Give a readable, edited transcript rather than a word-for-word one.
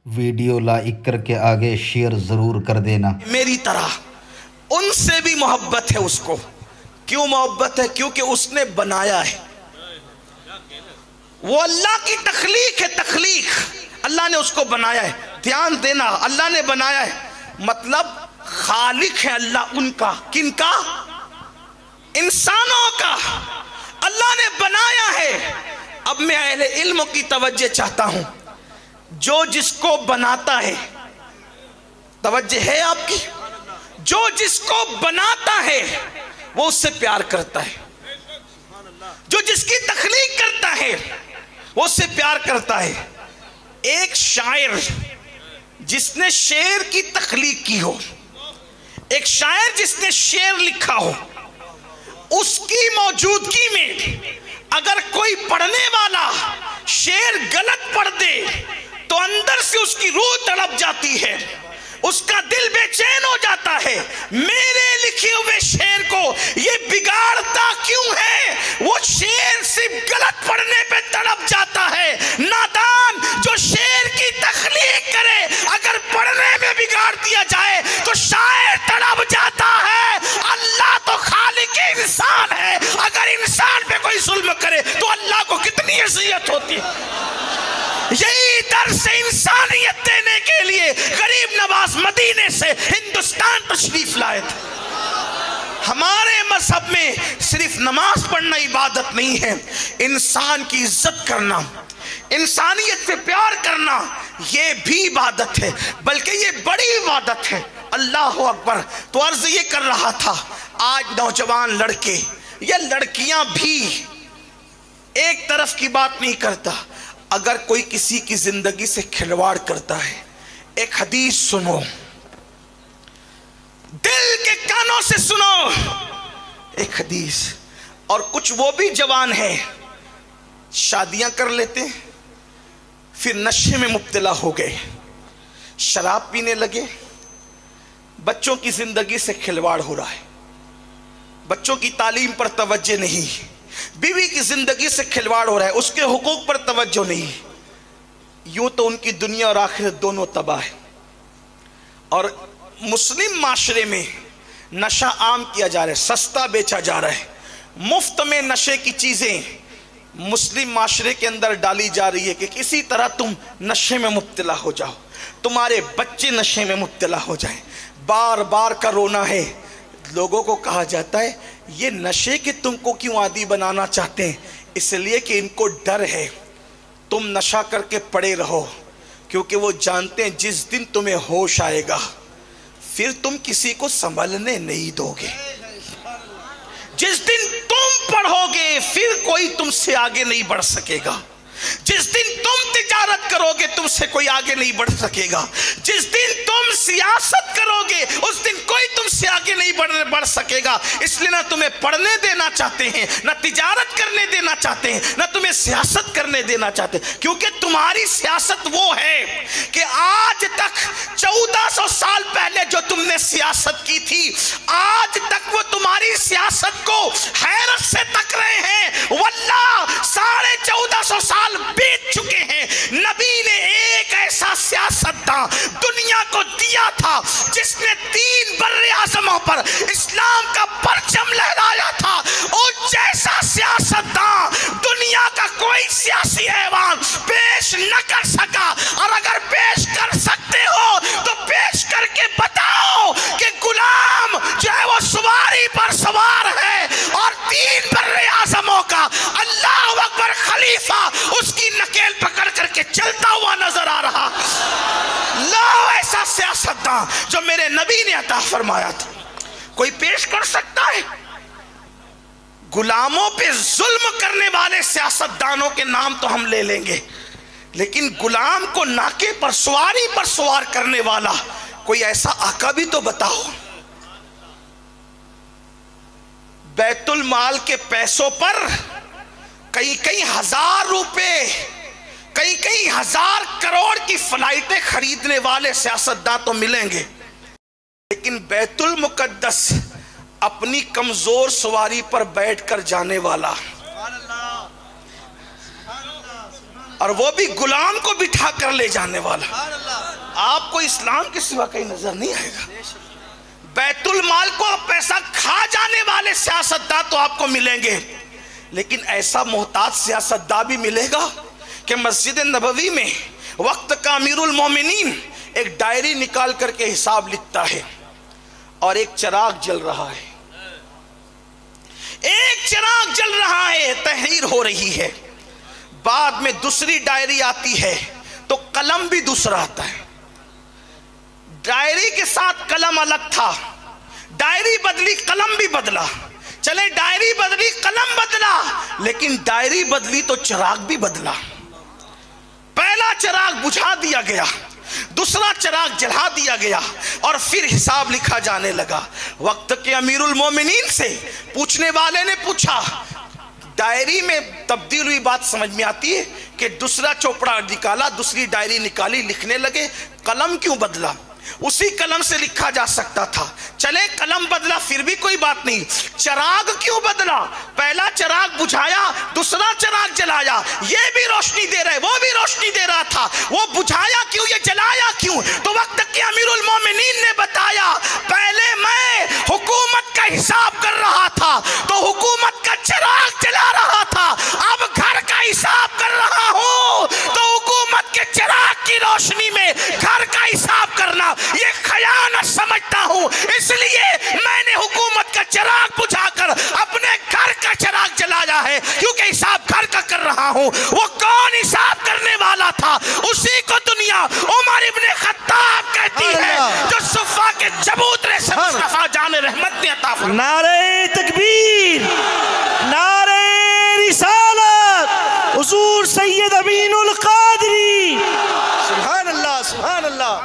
Video like کر کے آگے شیئر ضرور کر دینا۔ میری طرح ان سے بھی محبت ہے اس کو۔ کیوں محبت ہے؟ کیونکہ اس نے بنایا ہے، وہ اللہ کی تخلیق ہے، تخلیق اللہ نے اس کو بنایا ہے۔ دھیان دینا، اللہ نے بنایا ہے مطلب خالق ہے اللہ ان کا۔ کن کا؟ انسانوں کا اللہ نے بنایا ہے۔ اب میں اہل علم کی توجہ چاہتا ہوں، جو جس کو بناتا ہے، توجہ ہے آپ کی، جو جس کو بناتا ہے وہ اس سے پیار کرتا ہے، جو جس کی تخلیق کرتا ہے وہ اس سے پیار کرتا ہے۔ ایک شاعر جس نے شعر کی تخلیق کی ہو، ایک شاعر جس نے شعر لکھا ہو، اس کی موجودگی میں اگر کوئی پڑھنے والا شعر غلط پڑھ دے تو اندر سے اس کی روح تڑپ جاتی ہے، اس کا دل بے چین ہو جاتا ہے۔ میرے لکھے ہوئے شعر کو یہ بگاڑتا کیوں ہے؟ وہ شعر صرف غلط پڑھنے پہ تڑپ جاتا ہے۔ نادان جو شعر کی تخلیق کرے اگر پڑھنے میں بگاڑ دیا جائے تو شاعر تڑپ جاتا ہے۔ اللہ تو خالق انسان ہے، اگر انسان پہ کوئی ظلم کرے تو اللہ کو کتنی اذیت ہوتی ہے۔ یہی درس انسانیت دینے کے لیے غریب نواز مدینے سے ہندوستان تشریف لائے تھے۔ ہمارے مذہب میں صرف نماز پڑھنا عبادت نہیں ہے، انسان کی عزت کرنا، انسانیت سے پیار کرنا یہ بھی عبادت ہے، بلکہ یہ بڑی عبادت ہے۔ اللہ اکبر۔ تو عرض یہ کر رہا تھا، آج نوجوان لڑکے یا لڑکیاں بھی ایک طرف کی بات نہیں کرتا، اگر کوئی کسی کی زندگی سے کھلواڑ کرتا ہے، ایک حدیث سنو، دل کے کانوں سے سنو ایک حدیث۔ اور کچھ وہ بھی جوان ہیں شادیاں کر لیتے ہیں، پھر نشے میں مبتلا ہو گئے، شراب پینے لگے، بچوں کی زندگی سے کھلواڑ ہو رہا ہے، بچوں کی تعلیم پر توجہ نہیں، بیوی کی زندگی سے کھلواڑ ہو رہا ہے، اس کے حقوق پر توجہ نہیں۔ یوں تو ان کی دنیا اور آخرت دونوں تباہ ہے۔ اور مسلم معاشرے میں نشہ عام کیا جا رہا ہے، سستا بیچا جا رہا ہے، مفت میں نشے کی چیزیں مسلم معاشرے کے اندر ڈالی جا رہی ہے کہ کسی طرح تم نشے میں مبتلا ہو جاؤ، تمہارے بچے نشے میں مبتلا ہو جائیں۔ بار بار کا رونا ہے۔ لوگوں کو کہا جاتا ہے یہ نشے کے تم کو کیوں عادی بنانا چاہتے ہیں؟ اس لیے کہ ان کو ڈر ہے تم نشہ کر کے پڑے رہو، کیونکہ وہ جانتے ہیں جس دن تمہیں ہوش آئے گا پھر تم کسی کو سنبھلنے نہیں دو گے، جس دن تم پڑھو گے پھر کوئی تم سے آگے نہیں بڑھ سکے گا، جس دن تم تجارت کرو گے تم سے کوئی آگے نہیں بڑھ سکے گا، جس دن تم سیاست کرو گے اس دن کوئی تم سے آگے نہیں بڑھ سکے گا۔ اس لیے نہ تمہیں پڑھنے دینا چاہتے ہیں، نہ تجارت کرنے دینا چاہتے ہیں، نہ تمہیں سیاست کرنے دینا چاہتے ہیں، کیونکہ تمہاری سیاست وہ ہے کہ آج تک 1400 سال پہلے جو تم نے سیاست کی تھی آج تک وہ تمہاری سیاست کو حیرت سے تک رہے ہیں۔ واللہ 1450 سال بیت چکے ہیں، نبی نے ایک ایسا سیاستداں دنیا کو دیا تھا جس نے 3 بر اعظموں پر اسلام کا پرچم لہرایا تھا، اور جیسا سیاستداں دنیا کا کوئی سیاسی حیوان پیش نہ کر سکا، اور اگر پیش کر سکتے ہو تو پیش کر کے بتاؤ کہ غلام جو ہے وہ سواری پر سوار ہے اور 3 بر اعظموں کا اللہ اکبر خلیفہ اس کی نکیل پکڑ کر کے چلتا ہوا نظر آ رہا۔ لاؤ ایسا سیاستداں جو میرے نبی نے عطا فرمایا تھا، کوئی پیش کر سکتا ہے؟ غلاموں پہ ظلم کرنے والے سیاستدانوں کے نام تو ہم لے لیں گے، لیکن غلام کو ناکے پر سواری پر سوار کرنے والا کوئی ایسا آقا بھی تو بتاؤ۔ بیت المال کے پیسوں پر کئی ہزار روپے، کئی ہزار کروڑ کی فلائٹیں خریدنے والے سیاستدان تو ملیں گے، لیکن بیت المقدس اپنی کمزور سواری پر بیٹھ کر جانے والا، اور وہ بھی غلام کو بٹھا کر لے جانے والا، آپ کو اسلام کے سوا کہیں نظر نہیں آئے گا. بیت المال کو پیسہ کھا جانے والے سیاستدان تو آپ کو ملیں گے، لیکن ایسا محتاط سیاستدان بھی ملے گا کہ مسجد نبوی میں وقت کا امیر المومنین ایک ڈائری نکال کر کے حساب لکھتا ہے اور ایک چراغ جل رہا ہے، ایک چراغ جل رہا ہے، تحریر ہو رہی ہے. بعد میں دوسری ڈائری آتی ہے تو قلم بھی دوسرا آتا ہے. ڈائری کے ساتھ قلم الگ تھا، ڈائری بدلی قلم بھی بدلا. چلے ڈائری بدلی قلم بدلا، لیکن ڈائری بدلی تو چراغ بھی بدلا. پہلا چراغ بجھا دیا گیا، دوسرا چراغ جلا دیا گیا، اور پھر حساب لکھا جانے لگا. وقت کے امیر المومنین سے پوچھنے والے نے پوچھا، ڈائری میں تبدیل ہوئی بات سمجھ میں آتی ہے کہ دوسرا چوپڑا نکالا، دوسری ڈائری نکالی، لکھنے لگے. قلم کیوں بدلا؟ اسی قلم سے لکھا جا سکتا تھا. چلے قلم بدلا پھر بھی کوئی بات نہیں، چراغ کیوں بدلا؟ پہلا چراغ بجھایا، دوسرا چراغ جلایا، یہ بھی روشنی دے رہے، وہ بھی روشنی دے رہا تھا. وہ بجھایا کیوں، یہ جلایا کیوں؟ تو وقت کے امیر المومنین نے بتایا، پہلے میں حکومت کا حساب کر رہا تھا تو حکومت کا چراغ جلا رہا تھا، اب گھر کا حساب کر رہا ہوں تو حکومت کے چراغ کی روشنی میں گھر کا حساب کرنا یہ خیانت سمجھتا ہوں. اس لیے میں نے حکومت کا چراغ بجھا کر اپنے گھر کا چراغ جلایا ہے، کیونکہ حساب گھر کا کر رہا ہوں. وہ کون حساب کرنے والا تھا؟ اسی کو دنیا عمر ابن خطاب کہتی ہے، جو صفا کے چبوترے سے مصطفیٰ جان رحمت نے عطا فرمایا. نعرہ تکبیر، نعرہ رسالت، حضور سید امین القادری. سبحان اللہ، سبحان اللہ.